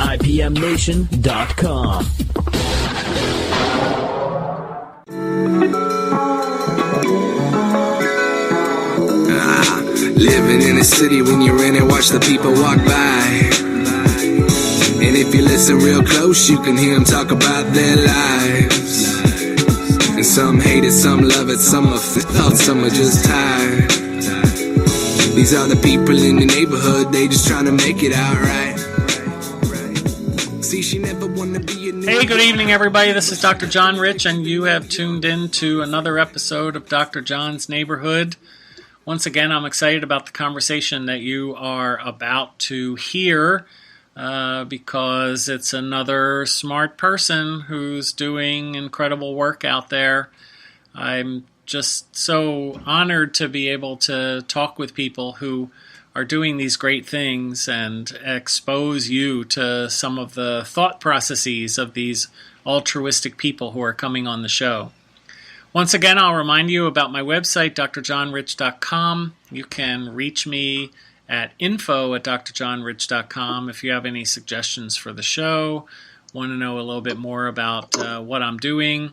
IPMNation.com. Living in a city, when you're in it, watch the people walk by. And if you listen real close, you can hear them talk about their lives. And some hate it, some love it, some are thought, some are just tired. These are the people in the neighborhood, they just trying to make it out right. See, she never wanna be a new. Hey, good evening, everybody. This is Dr. John Rich, and you have tuned in to another episode of Dr. John's Neighborhood. Once again, I'm excited about the conversation that you are about to hear because it's another smart person who's doing incredible work out there. I'm just so honored to be able to talk with people who are doing these great things and expose you to some of the thought processes of these altruistic people who are coming on the show. Once again, I'll remind you about my website, drjohnrich.com. You can reach me at info@drjohnrich.com if you have any suggestions for the show, want to know a little bit more about what I'm doing,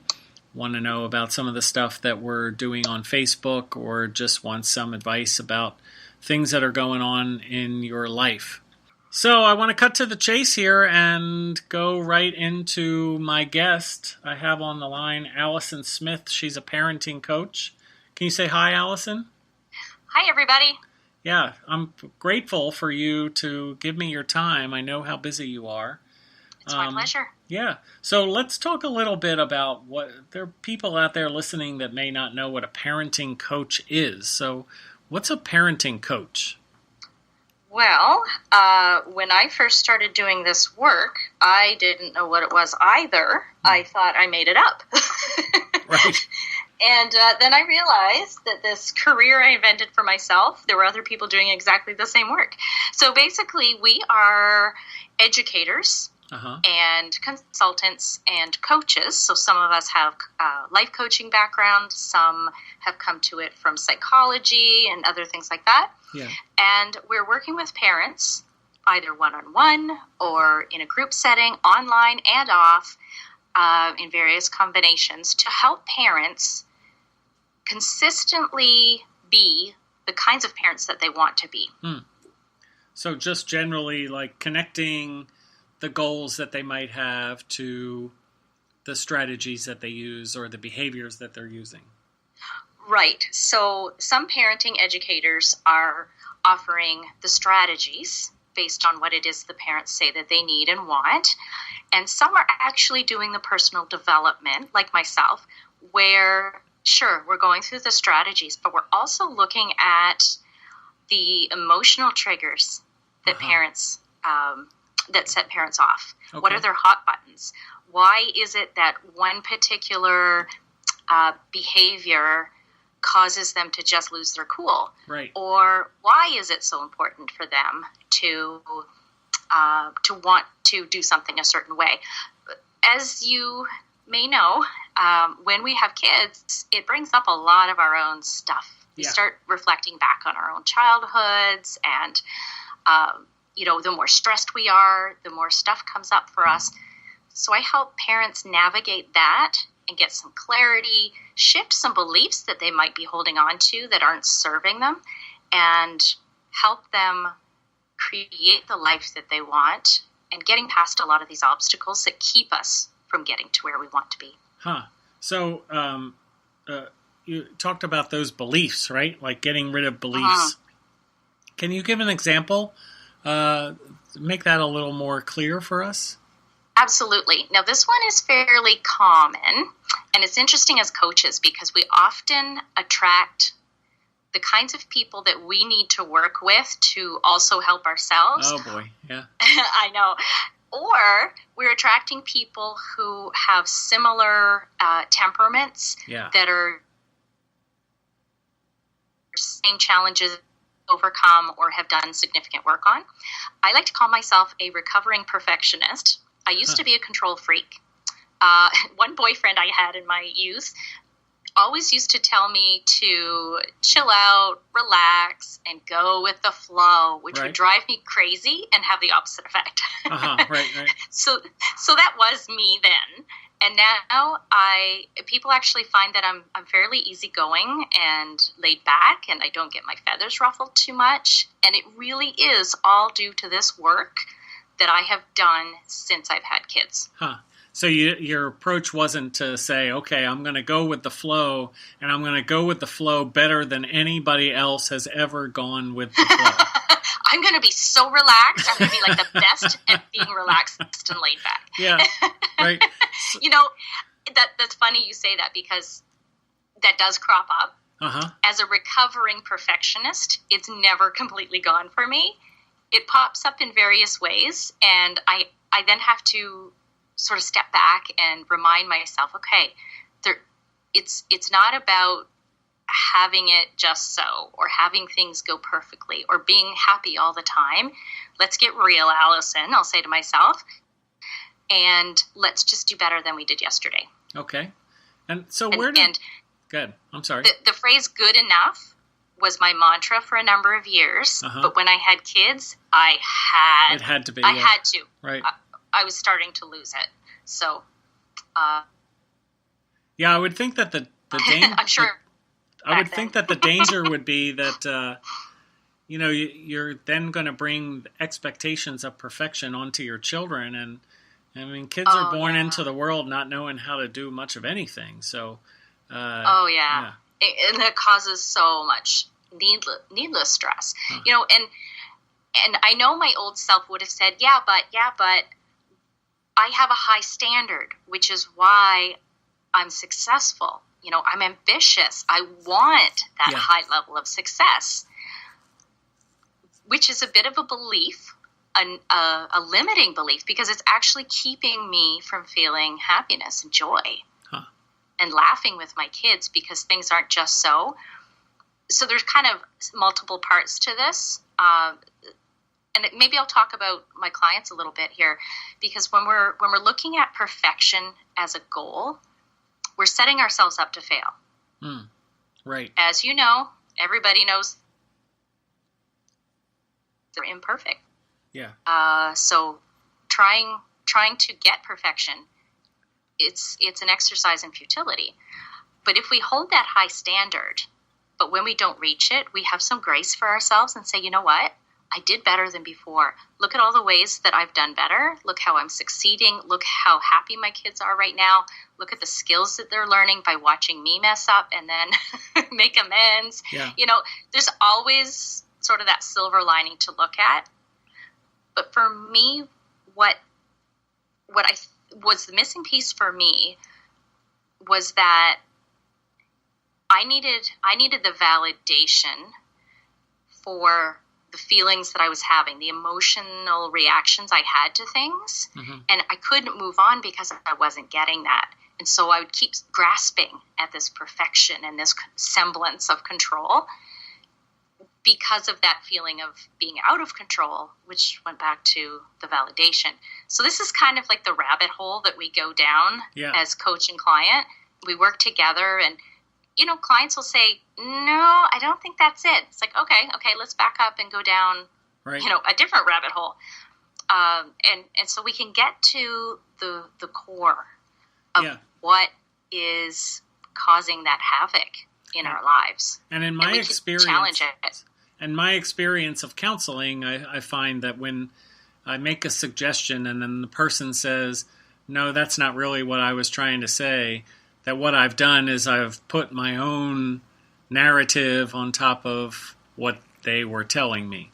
want to know about some of the stuff that we're doing on Facebook, or just want some advice about things that are going on in your life. So I want to cut to the chase here and go right into my guest. I have on the line Alison Smith. She's a parenting coach. Can you say hi, Alison? Hi, everybody. Yeah, I'm grateful for you to give me your time. I know how busy you are. It's my pleasure. Yeah. So let's talk a little bit about what there are people out there listening that may not know what a parenting coach is. So what's a parenting coach? Well, when I first started doing this work, I didn't know what it was either. I thought I made it up. Right. And then I realized that this career I invented for myself, there were other people doing exactly the same work. So basically, we are educators and consultants and coaches. So some of us have life coaching background. Some have come to it from psychology and other things like that. Yeah. And we're working with parents, either one-on-one or in a group setting, online and off, in various combinations, to help parents consistently be the kinds of parents that they want to be. So just generally like connecting the goals that they might have to the strategies that they use or the behaviors that they're using. Right. So some parenting educators are offering the strategies based on what it is the parents say that they need and want. And some are actually doing the personal development, like myself, where, sure, we're going through the strategies, but we're also looking at the emotional triggers that parents, that set parents off. Okay. What are their hot buttons? Why is it that one particular behavior causes them to just lose their cool? Right. Or why is it so important for them to want to do something a certain way? As you may know, when we have kids, it brings up a lot of our own stuff. We start reflecting back on our own childhoods, and the more stressed we are, the more stuff comes up for us. So I help parents navigate that and get some clarity, shift some beliefs that they might be holding on to that aren't serving them, and help them create the life that they want and getting past a lot of these obstacles that keep us from getting to where we want to be. So you talked about those beliefs, right? Like getting rid of beliefs. Can you give an example? Make that a little more clear for us? Absolutely. Now, this one is fairly common, and it's interesting as coaches because we often attract the kinds of people that we need to work with to also help ourselves. Oh, boy. Yeah. I know. Or we're attracting people who have similar temperaments that are same challenges overcome or have done significant work on. I like to call myself a recovering perfectionist. I used to be a control freak. One boyfriend I had in my youth always used to tell me to chill out, relax, and go with the flow, which would drive me crazy and have the opposite effect. Right. So that was me then. And now people actually find that I'm fairly easygoing and laid back, and I don't get my feathers ruffled too much. And it really is all due to this work that I have done since I've had kids. So your approach wasn't to say, okay, I'm going to go with the flow, and I'm going to go with the flow better than anybody else has ever gone with the flow. I'm going to be so relaxed. I'm going to be like the best at being relaxed and laid back. Yeah, right. That's funny you say that, because that does crop up. As a recovering perfectionist, it's never completely gone for me. It pops up in various ways, and I then have to sort of step back and remind myself, okay, it's not about having it just so, or having things go perfectly, or being happy all the time. Let's get real, Alison, I'll say to myself, and let's just do better than we did yesterday. Okay. And so good. I'm sorry. The phrase good enough was my mantra for a number of years, but when I had kids, it had to be. Had to. Right. I was starting to lose it. So, yeah, I would think that the danger. I'm sure. I would think that the danger would be that you're then going to bring expectations of perfection onto your children, and I mean, kids are born into the world not knowing how to do much of anything. So, and it causes so much needless stress. And I know my old self would have said, yeah, but I have a high standard, which is why I'm successful. I'm ambitious. I want that high level of success, which is a bit of a belief, a limiting belief, because it's actually keeping me from feeling happiness and joy and laughing with my kids, because things aren't just so. So there's kind of multiple parts to this. And maybe I'll talk about my clients a little bit here, because when we're looking at perfection as a goal, we're setting ourselves up to fail. Right. As you know, everybody knows they're imperfect. Yeah. So trying to get perfection, it's an exercise in futility. But if we hold that high standard, but when we don't reach it, we have some grace for ourselves and say, you know what? I did better than before. Look at all the ways that I've done better. Look how I'm succeeding. Look how happy my kids are right now. Look at the skills that they're learning by watching me mess up and then make amends. Yeah. There's always sort of that silver lining to look at. But for me, what was the missing piece for me was that I needed the validation for the feelings that I was having, the emotional reactions I had to things. And I couldn't move on because I wasn't getting that. And so I would keep grasping at this perfection and this semblance of control because of that feeling of being out of control, which went back to the validation. So this is kind of like the rabbit hole that we go down as coach and client. We work together, and clients will say, no, I don't think that's it. It's like, okay, let's back up and go down, a different rabbit hole. And so we can get to the core of what is causing that havoc in our lives. And in my experience, challenge it. In my experience of counseling, I find that when I make a suggestion and then the person says, no, that's not really what I was trying to say, that what I've done is I've put my own narrative on top of what they were telling me.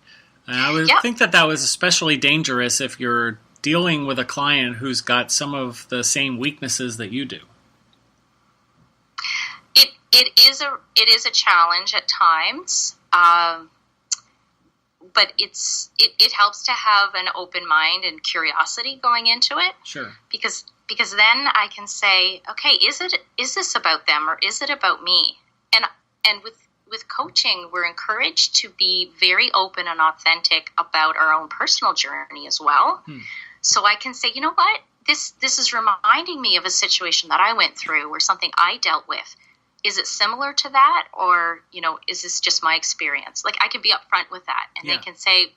And I would think that was especially dangerous if you're dealing with a client who's got some of the same weaknesses that you do. It is a challenge at times, but it helps to have an open mind and curiosity going into it. Sure. Because then I can say, okay, is this about them or is it about me? And with coaching, we're encouraged to be very open and authentic about our own personal journey as well. So I can say, you know what? This is reminding me of a situation that I went through or something I dealt with. is it similar to that, or is this just my experience? Like, I can be upfront with that, and they can say,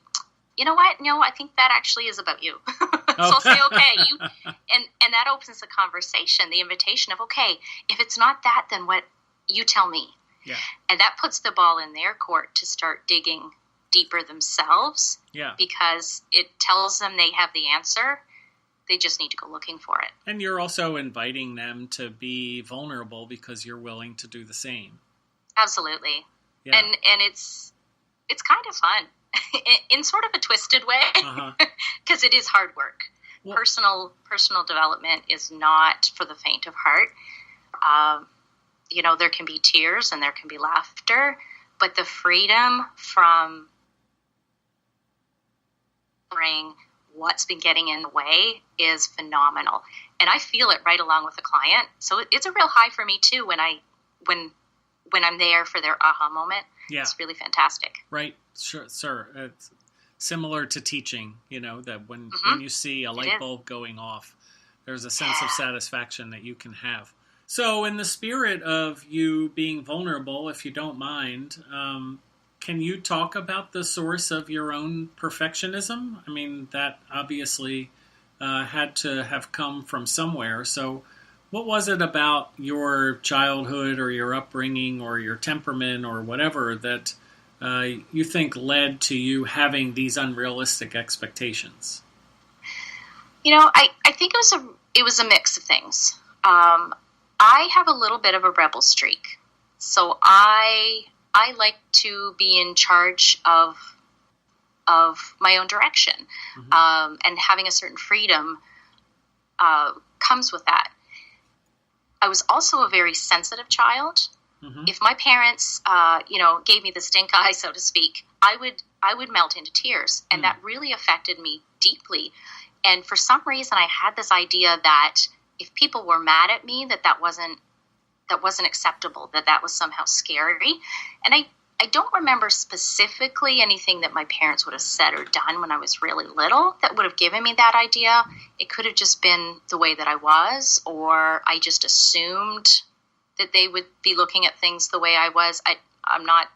you know what? No, I think that actually is about you. So I'll say, okay, and that opens the conversation, the invitation of, okay, if it's not that, then what? You tell me. Yeah. And that puts the ball in their court to start digging deeper themselves. Yeah. Because it tells them they have the answer. They just need to go looking for it. And you're also inviting them to be vulnerable because you're willing to do the same. Absolutely. Yeah. And it's kind of fun in sort of a twisted way, because it is hard work. Well, personal development is not for the faint of heart. There can be tears and there can be laughter, but the freedom from what's been getting in the way is phenomenal. And I feel it right along with the client. So it's a real high for me too when I'm there for their aha moment. Yeah. It's really fantastic. Right. Sure. It's similar to teaching, that when you see a light bulb going off, there's a sense of satisfaction that you can have. So in the spirit of you being vulnerable, if you don't mind, can you talk about the source of your own perfectionism? I mean, that obviously had to have come from somewhere. So what was it about your childhood or your upbringing or your temperament or whatever that you think led to you having these unrealistic expectations? I think it was a mix of things. I have a little bit of a rebel streak. So I like to be in charge of my own direction, and having a certain freedom comes with that. I was also a very sensitive child. If my parents, gave me the stink eye, so to speak, I would melt into tears, and that really affected me deeply. And for some reason, I had this idea that if people were mad at me, that wasn't acceptable, that was somehow scary. And I don't remember specifically anything that my parents would have said or done when I was really little that would have given me that idea. It could have just been the way that I was, or I just assumed that they would be looking at things the way I was. I'm not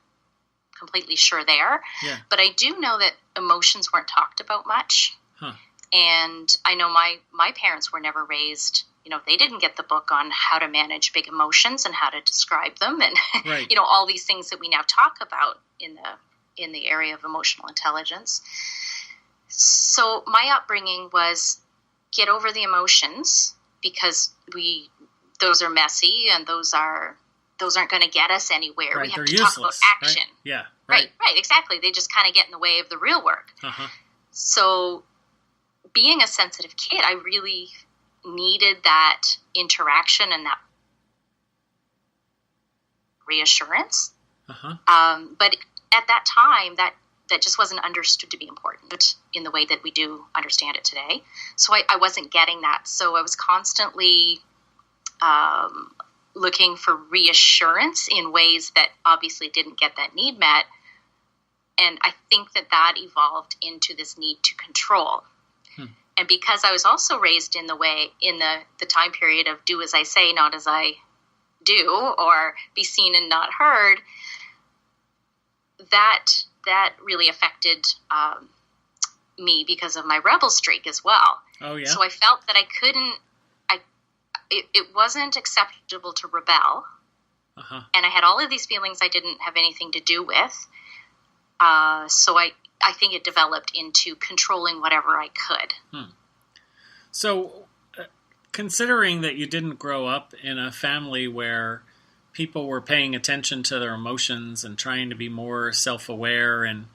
completely sure there. Yeah. But I do know that emotions weren't talked about much. And I know my parents were never raised, they didn't get the book on how to manage big emotions and how to describe them, and right. All these things that we now talk about in the area of emotional intelligence. So my upbringing was get over the emotions, because those are messy and those aren't going to get us anywhere. Right, we have to talk about action. Right? Yeah. Right, exactly. They just kind of get in the way of the real work. So being a sensitive kid, I really needed that interaction and that reassurance. But at that time, that just wasn't understood to be important in the way that we do understand it today. So I wasn't getting that. So I was constantly looking for reassurance in ways that obviously didn't get that need met. And I think that evolved into this need to control. And because I was also raised in the time period of do as I say, not as I do, or be seen and not heard, that really affected me because of my rebel streak as well. Oh, yeah. So I felt that it wasn't acceptable to rebel. And I had all of these feelings I didn't have anything to do with. So I think it developed into controlling whatever I could. So, considering that you didn't grow up in a family where people were paying attention to their emotions and trying to be more self-aware and,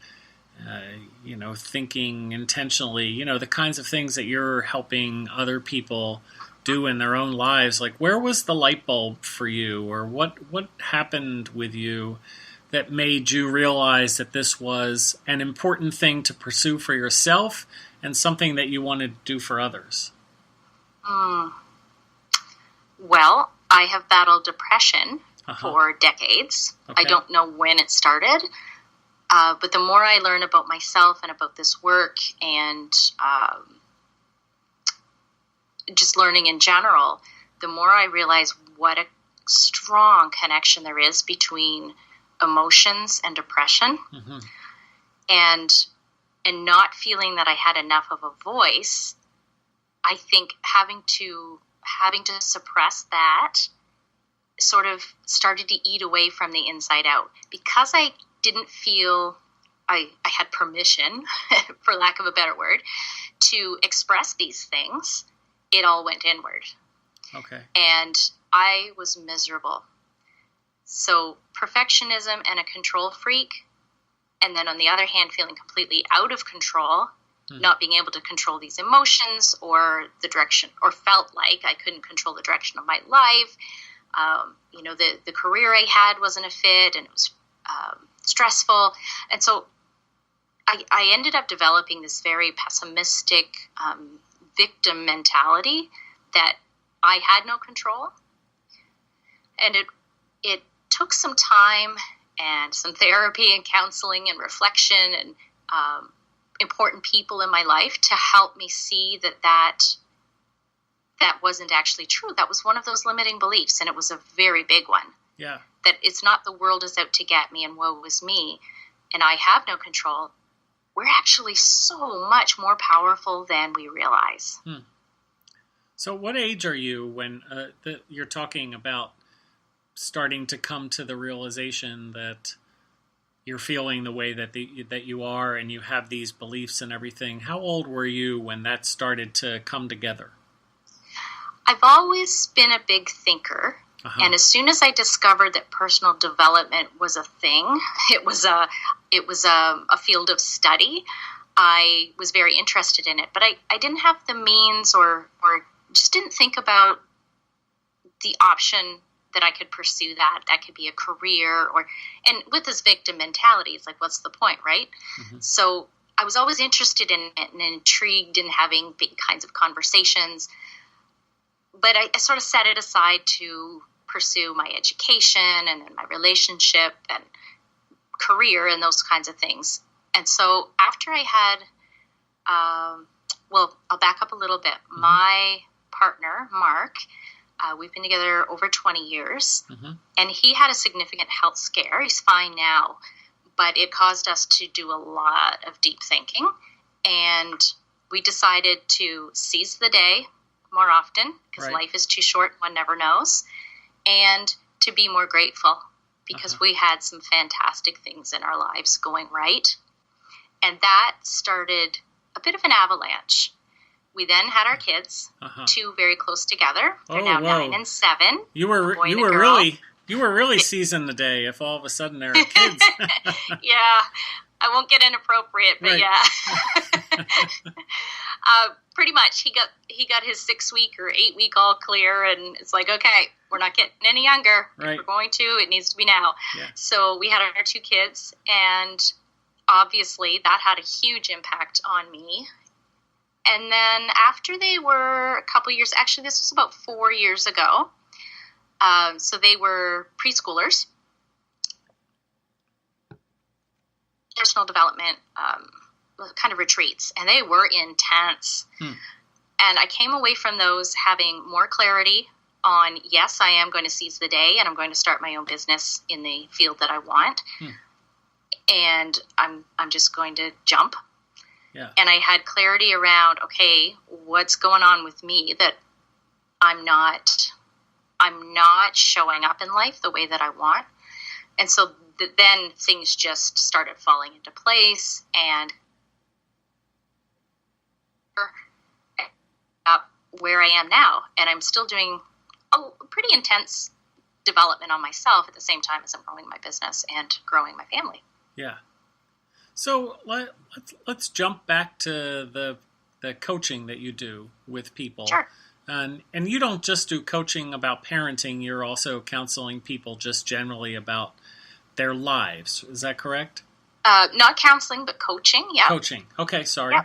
thinking intentionally, the kinds of things that you're helping other people do in their own lives, like where was the light bulb for you, or what happened with you that made you realize that this was an important thing to pursue for yourself and something that you wanted to do for others? Well, I have battled depression for decades. Okay. I don't know when it started, but the more I learn about myself and about this work and just learning in general, the more I realize what strong connection there is between emotions and depression. Mm-hmm. And not feeling that I had enough of a voice, I think having to suppress that sort of started to eat away from the inside out. Because I didn't feel I had permission, for lack of a better word, to express these things, it all went inward. Okay. And I was miserable. So perfectionism and a control freak, and then on the other hand, feeling completely out of control, not being able to control these emotions or the direction, or felt like I couldn't control the direction of my life. The career I had wasn't a fit, and it was stressful. And so I ended up developing this very pessimistic victim mentality that I had no control. And it took some time and some therapy and counseling and reflection and important people in my life to help me see that wasn't actually true. That was one of those limiting beliefs, and it was a very big one. Yeah. That it's not the world is out to get me and woe is me, and I have no control. We're actually so much more powerful than we realize. So what age are you when you're talking about starting to come to the realization that you're feeling the way that you are and you have these beliefs and everything? How old were you when that started to come together? I've always been a big thinker. Uh-huh. And as soon as I discovered that personal development was a thing, it was a field of study, I was very interested in it. But I didn't have the means or just didn't think about the option that I could pursue that. That could be a career and with this victim mentality, it's like, what's the point, right? Mm-hmm. So I was always interested in it and intrigued in having big kinds of conversations. But I sort of set it aside to pursue my education and then my relationship and career and those kinds of things. And so after I had, I'll back up a little bit. Mm-hmm. My partner, Mark, we've been together over 20 years, and he had a significant health scare. He's fine now, but it caused us to do a lot of deep thinking, and we decided to seize the day more often because life is too short, one never knows, and to be more grateful because we had some fantastic things in our lives going right. And that started a bit of an avalanche. We then had our kids, two very close together. They're now 9 and 7. You were really seizing the day if all of a sudden there are kids. Yeah, I won't get inappropriate, but yeah. Pretty much, he got his 6-week or 8-week all clear, and it's like, okay, we're not getting any younger. Right. If we're going to, it needs to be now. Yeah. So we had our 2 kids, and obviously that had a huge impact on me. And then after they were a couple years, actually this was about 4 years ago, so they were preschoolers, personal development kind of retreats, and they were intense. And I came away from those having more clarity on, yes, I am going to seize the day, and I'm going to start my own business in the field that I want. And I'm just going to jump. Yeah. And I had clarity around, okay, what's going on with me that I'm not showing up in life the way that I want. And so then things just started falling into place, and up where I am now. And I'm still doing a pretty intense development on myself at the same time as I'm growing my business and growing my family. Yeah. So let's jump back to the coaching that you do with people. Sure. And you don't just do coaching about parenting, you're also counseling people just generally about their lives. Is that correct? Not counseling, but coaching, yeah. Coaching. Okay, sorry.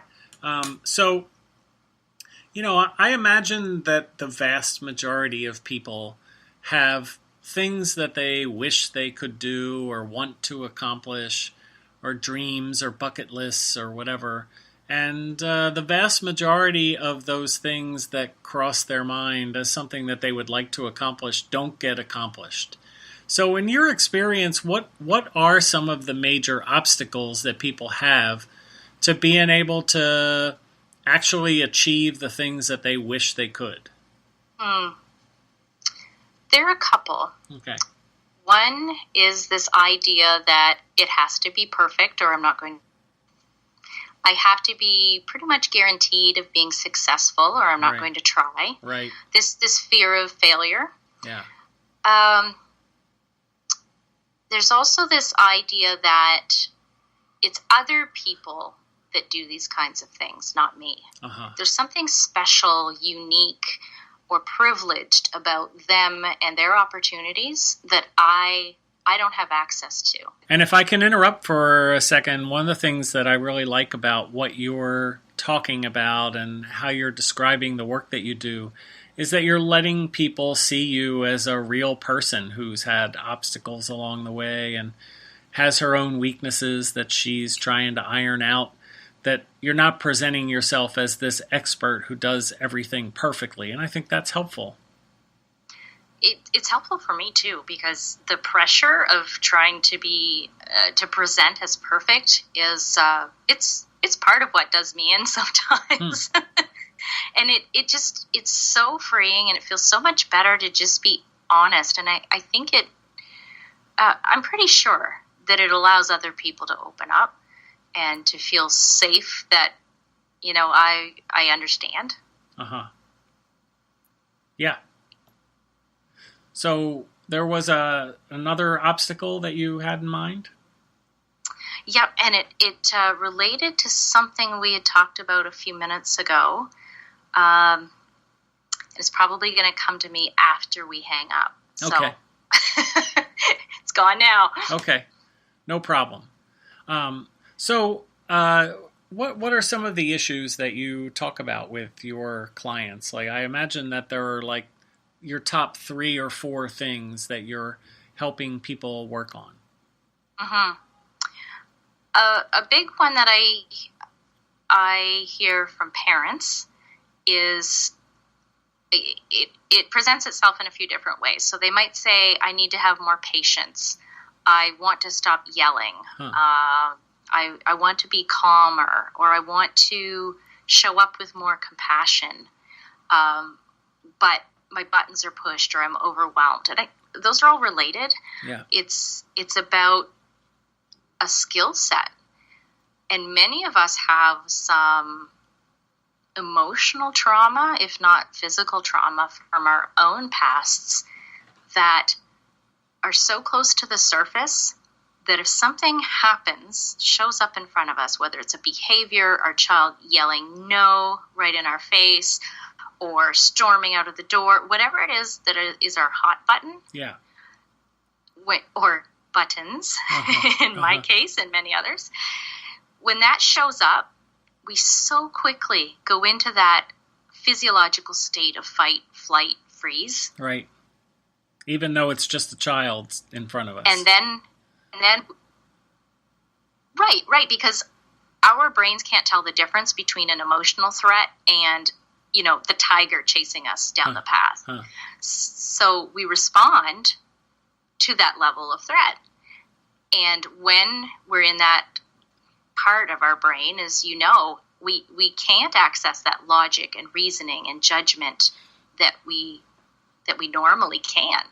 Yeah. So, I imagine that the vast majority of people have things that they wish they could do or want to accomplish, or dreams or bucket lists or whatever. And the vast majority of those things that cross their mind as something that they would like to accomplish don't get accomplished. So in your experience, what are some of the major obstacles that people have to being able to actually achieve the things that they wish they could? There are a couple. Okay. One is this idea that it has to be perfect or I have to be pretty much guaranteed of being successful or I'm not going to try. Right. This fear of failure. Yeah. There's also this idea that it's other people that do these kinds of things, not me. Uh-huh. There's something special, unique, or privileged about them and their opportunities that I don't have access to. And if I can interrupt for a second, one of the things that I really like about what you're talking about and how you're describing the work that you do is that you're letting people see you as a real person who's had obstacles along the way and has her own weaknesses that she's trying to iron out, that you're not presenting yourself as this expert who does everything perfectly. And I think that's helpful. It's helpful for me too, because the pressure of trying to be to present as perfect is it's part of what does me in sometimes. And it's so freeing and it feels so much better to just be honest. And I think I'm pretty sure that it allows other people to open up and to feel safe that, I understand. Uh-huh. Yeah. So there was another obstacle that you had in mind? Yeah, and it related to something we had talked about a few minutes ago. It's probably going to come to me after we hang up. Okay. So it's gone now. Okay. No problem. What are some of the issues that you talk about with your clients? Like, I imagine that there are like your top 3 or 4 things that you're helping people work on. Mm-hmm. A big one that I hear from parents is it presents itself in a few different ways. So they might say, I need to have more patience. I want to stop yelling. Huh. I want to be calmer, or I want to show up with more compassion. But my buttons are pushed, or I'm overwhelmed. And those are all related. Yeah. It's about a skill set. And many of us have some emotional trauma, if not physical trauma, from our own pasts that are so close to the surface that if something happens, shows up in front of us, whether it's a behavior, our child yelling no right in our face, or storming out of the door, whatever it is that is our hot button. Yeah. Or buttons, in my case and many others. When that shows up, we so quickly go into that physiological state of fight, flight, freeze. Right. Even though it's just a child in front of us. And then right, because our brains can't tell the difference between an emotional threat and, the tiger chasing us down the path. Huh. So we respond to that level of threat. And when we're in that part of our brain, as we can't access that logic and reasoning and judgment that we normally can.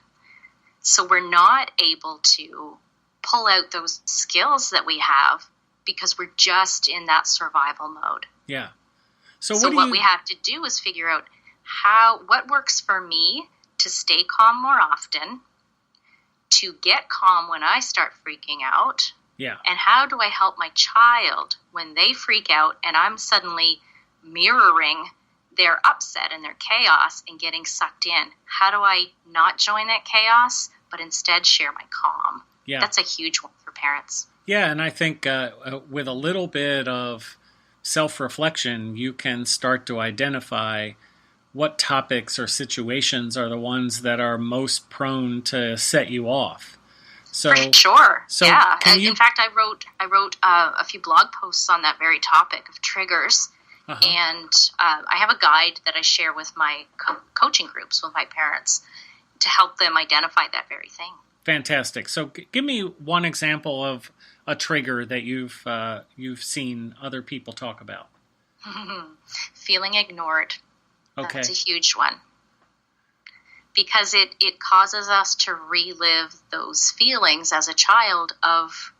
So we're not able to pull out those skills that we have because we're just in that survival mode. Yeah. So what we have to do is figure out what works for me to stay calm more often, to get calm when I start freaking out. Yeah. And how do I help my child when they freak out and I'm suddenly mirroring their upset and their chaos and getting sucked in? How do I not join that chaos, but instead share my calm? Yeah. That's a huge one for parents. Yeah, and I think with a little bit of self-reflection, you can start to identify what topics or situations are the ones that are most prone to set you off. So for sure. So yeah. in fact, I wrote a few blog posts on that very topic of triggers. Uh-huh. And I have a guide that I share with my coaching groups with my parents to help them identify that very thing. Fantastic. So give me one example of a trigger that you've seen other people talk about. Feeling ignored. Okay. That's a huge one. Because it causes us to relive those feelings as a child of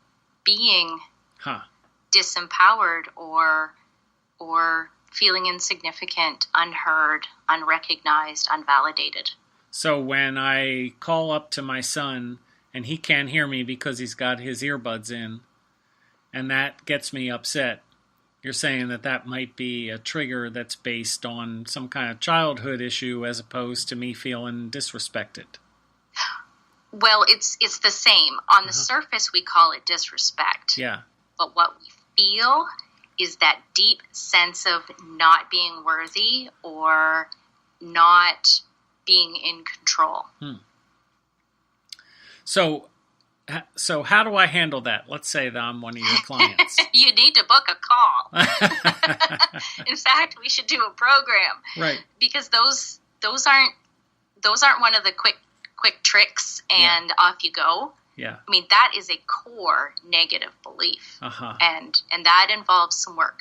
being disempowered or feeling insignificant, unheard, unrecognized, unvalidated. So when I call up to my son and he can't hear me because he's got his earbuds in, and that gets me upset, you're saying that might be a trigger that's based on some kind of childhood issue as opposed to me feeling disrespected. Well, it's the same. On the surface, we call it disrespect. Yeah. But what we feel is that deep sense of not being worthy or not being in control. So how do I handle that? Let's say that I'm one of your clients. You need to book a call. In fact, we should do a program. Right. Because those aren't one of the quick tricks and off you go. Yeah. I mean, that is a core negative belief. Uh-huh. And that involves some work.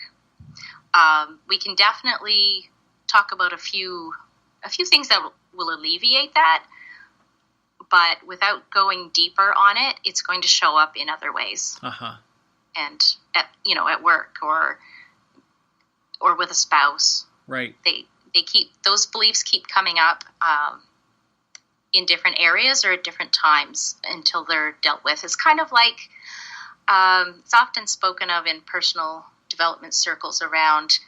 We can definitely talk about a few things that will alleviate that, but without going deeper on it, it's going to show up in other ways. Uh-huh. And at work or with a spouse. Right. Those beliefs keep coming up in different areas or at different times until they're dealt with. It's kind of like it's often spoken of in personal development circles around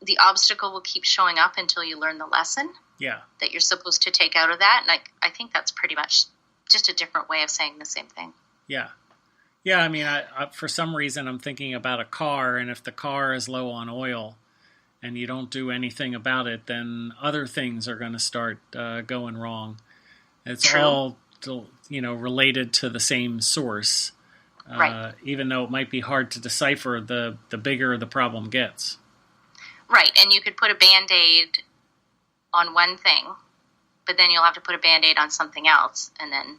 the obstacle will keep showing up until you learn the lesson that you're supposed to take out of that. And I think that's pretty much just a different way of saying the same thing. Yeah. Yeah, I mean, I for some reason I'm thinking about a car, and if the car is low on oil and you don't do anything about it, then other things are going to start going wrong. It's True. all, related to the same source, right. Even though it might be hard to decipher the bigger the problem gets. Right, and you could put a Band-Aid on one thing, but then you'll have to put a Band-Aid on something else, and then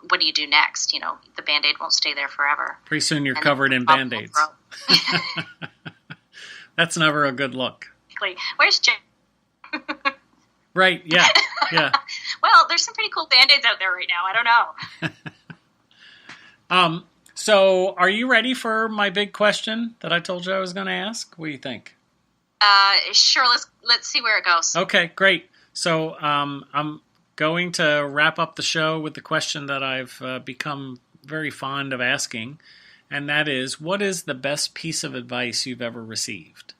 what do you do next? The Band-Aid won't stay there forever. Pretty soon you're covered in Band-Aids. That's never a good look. Where's Jay? Right, yeah. Well, there's some pretty cool Band-Aids out there right now. I don't know. So are you ready for my big question that I told you I was going to ask? What do you think? Sure, let's see where it goes. Okay, great. So I'm going to wrap up the show with the question that I've become very fond of asking, and that is, what is the best piece of advice you've ever received?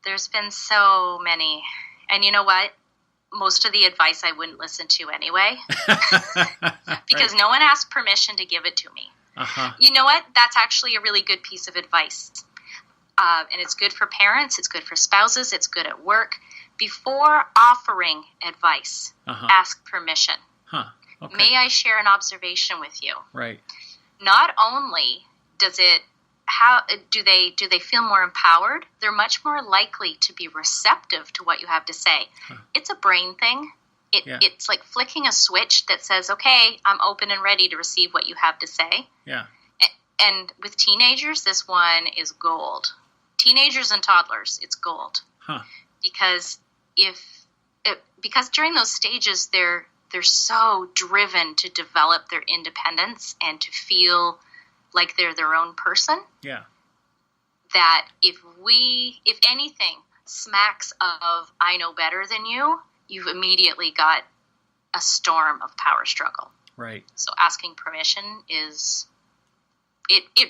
There's been so many. And you know what? Most of the advice I wouldn't listen to anyway. Because no one asked permission to give it to me. Uh-huh. You know what? That's actually a really good piece of advice. And it's good for parents. It's good for spouses. It's good at work. Before offering advice, ask permission. Huh. Okay. May I share an observation with you? Right. Not only do they feel more empowered, they're much more likely to be receptive to what you have to say. Huh. It's a brain thing. It's like flicking a switch that says, okay, I'm open and ready to receive what you have to say. Yeah. And with teenagers, this one is gold. Teenagers and toddlers, it's gold. Huh. Because during those stages, they're so driven to develop their independence and to feel like they're their own person. Yeah. That if anything smacks of I know better than you, you've immediately got a storm of power struggle. Right. So asking permission it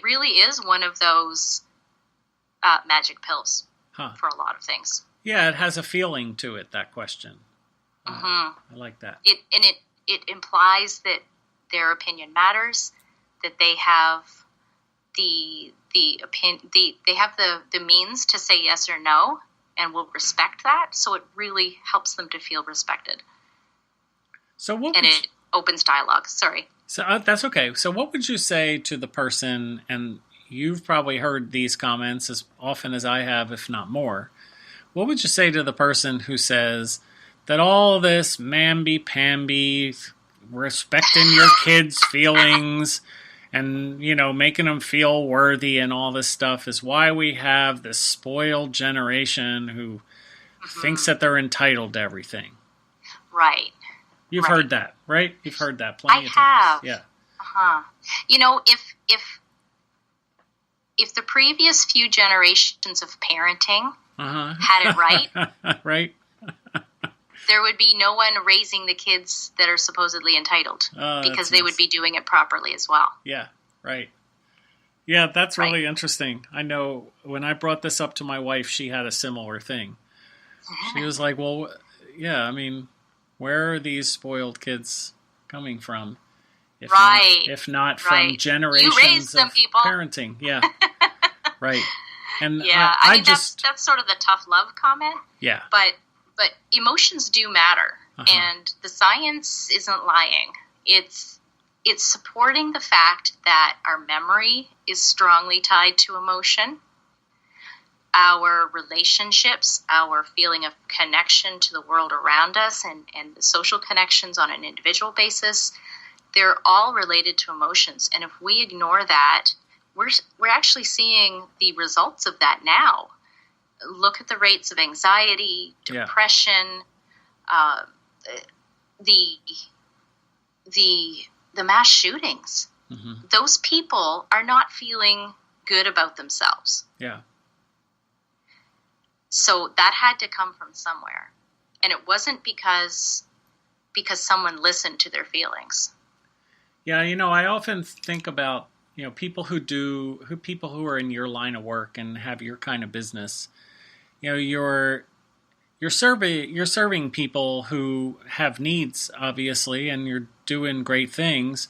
really is one of those magic pills for a lot of things. Yeah, it has a feeling to it, that question. I like that. It implies that their opinion matters, that they have the means to say yes or no, and will respect that. So it really helps them to feel respected. So opens dialogue. Sorry. So that's okay. So what would you say to the person, and you've probably heard these comments as often as I have, if not more. What would you say to the person who says that all this mamby-pamby, respecting your kids' feelings and, making them feel worthy and all this stuff is why we have this spoiled generation who thinks that they're entitled to everything? Right. You've heard that, right? You've heard that plenty of times. I have. Yeah. If the previous few generations of parenting had it right, right, there would be no one raising the kids that are supposedly entitled because they would be doing it properly as well. Yeah, right. Yeah, that's really interesting. I know when I brought this up to my wife, she had a similar thing. She was like, well, yeah, I mean, where are these spoiled kids coming from? If not from generations of parenting. Yeah. Right. And yeah, I mean, that's sort of the tough love comment. Yeah. But emotions do matter, and the science isn't lying. It's supporting the fact that our memory is strongly tied to emotion. Our relationships, our feeling of connection to the world around us, and the social connections on an individual basis, they're all related to emotions. And if we ignore that, we're actually seeing the results of that now. Look at the rates of anxiety, depression, the mass shootings. Mm-hmm. Those people are not feeling good about themselves. Yeah. So that had to come from somewhere. And it wasn't because someone listened to their feelings. Yeah, I often think about, people who are in your line of work and have your kind of business. You're serving people who have needs, obviously, and you're doing great things,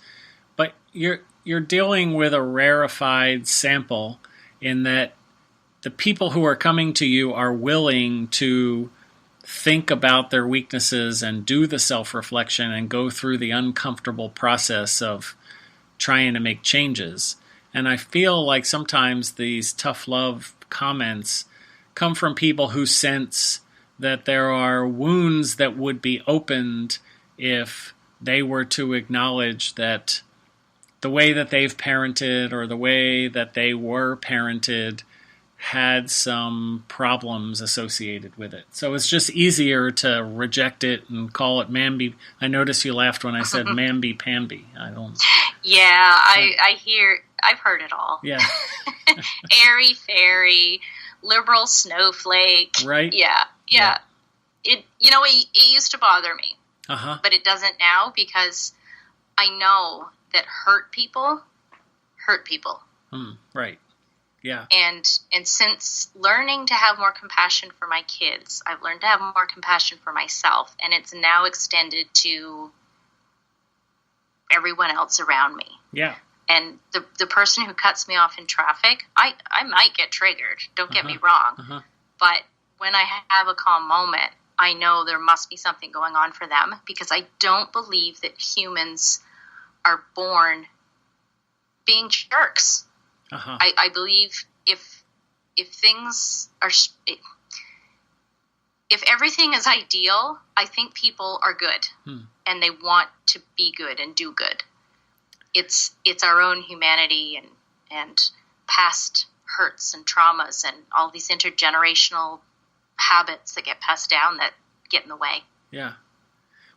but you're dealing with a rarefied sample in that the people who are coming to you are willing to think about their weaknesses and do the self-reflection and go through the uncomfortable process of trying to make changes. And I feel like sometimes these tough love comments come from people who sense that there are wounds that would be opened if they were to acknowledge that the way that they've parented or the way that they were parented had some problems associated with it. So it's just easier to reject it and call it mamby. I noticed you laughed when I said mamby-pamby. I don't... Yeah, I've heard it all. Yeah. Airy-fairy, liberal snowflake. Right? Yeah. It used to bother me. But it doesn't now because I know that hurt people. Right. Yeah. And since learning to have more compassion for my kids, I've learned to have more compassion for myself, and it's now extended to everyone else around me. Yeah. And the person who cuts me off in traffic, I might get triggered, don't get me wrong. But when I have a calm moment, I know there must be something going on for them, because I don't believe that humans are born being jerks. I believe if things are, if everything is ideal, I think people are good and they want to be good and do good. It's our own humanity and past hurts and traumas and all these intergenerational habits that get passed down that get in the way. Yeah.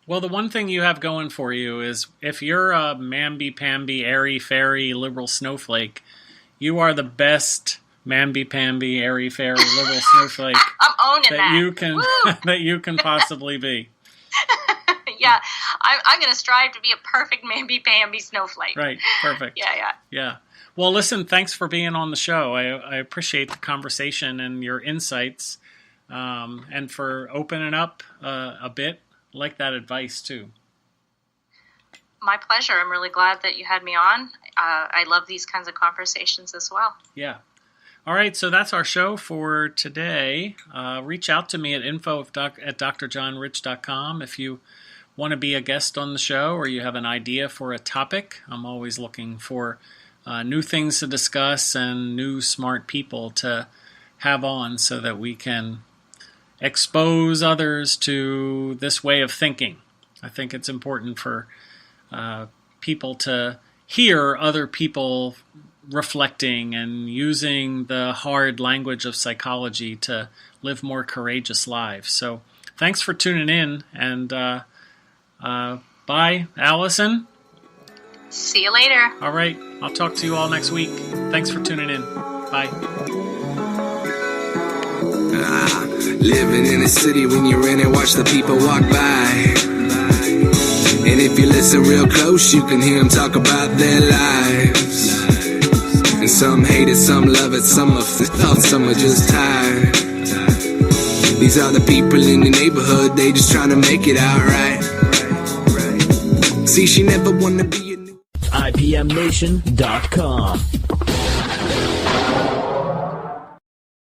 Well, the one thing you have going for you is if you're a mamby-pamby, airy-fairy, liberal snowflake, you are the best mamby-pamby, airy-fairy, liberal snowflake I'm owning that you can that you can possibly be. Yeah, I'm going to strive to be a perfect mamby-pamby snowflake. Right, perfect. Yeah. Well, listen, thanks for being on the show. I appreciate the conversation and your insights, and for opening up a bit. I like that advice, too. My pleasure. I'm really glad that you had me on. I love these kinds of conversations as well. Yeah. All right, so that's our show for today. Reach out to me at info@drjohnrich.com if you want to be a guest on the show or you have an idea for a topic, I'm always looking for new things to discuss and new smart people to have on so that we can expose others to this way of thinking. I think it's important for people to hear other people reflecting and using the hard language of psychology to live more courageous lives. So thanks for tuning in, and bye, Allison. See you later. All right, I'll talk to you all next week. Thanks for tuning in. Bye. Living in a city, when you're in it, watch the people walk by. And if you listen real close, you can hear them talk about their lives. And some hate it, some love it, some are felt, some are just tired. These are the people in the neighborhood, they just trying to make it out right. See, she never wanna be a new IPMNation.com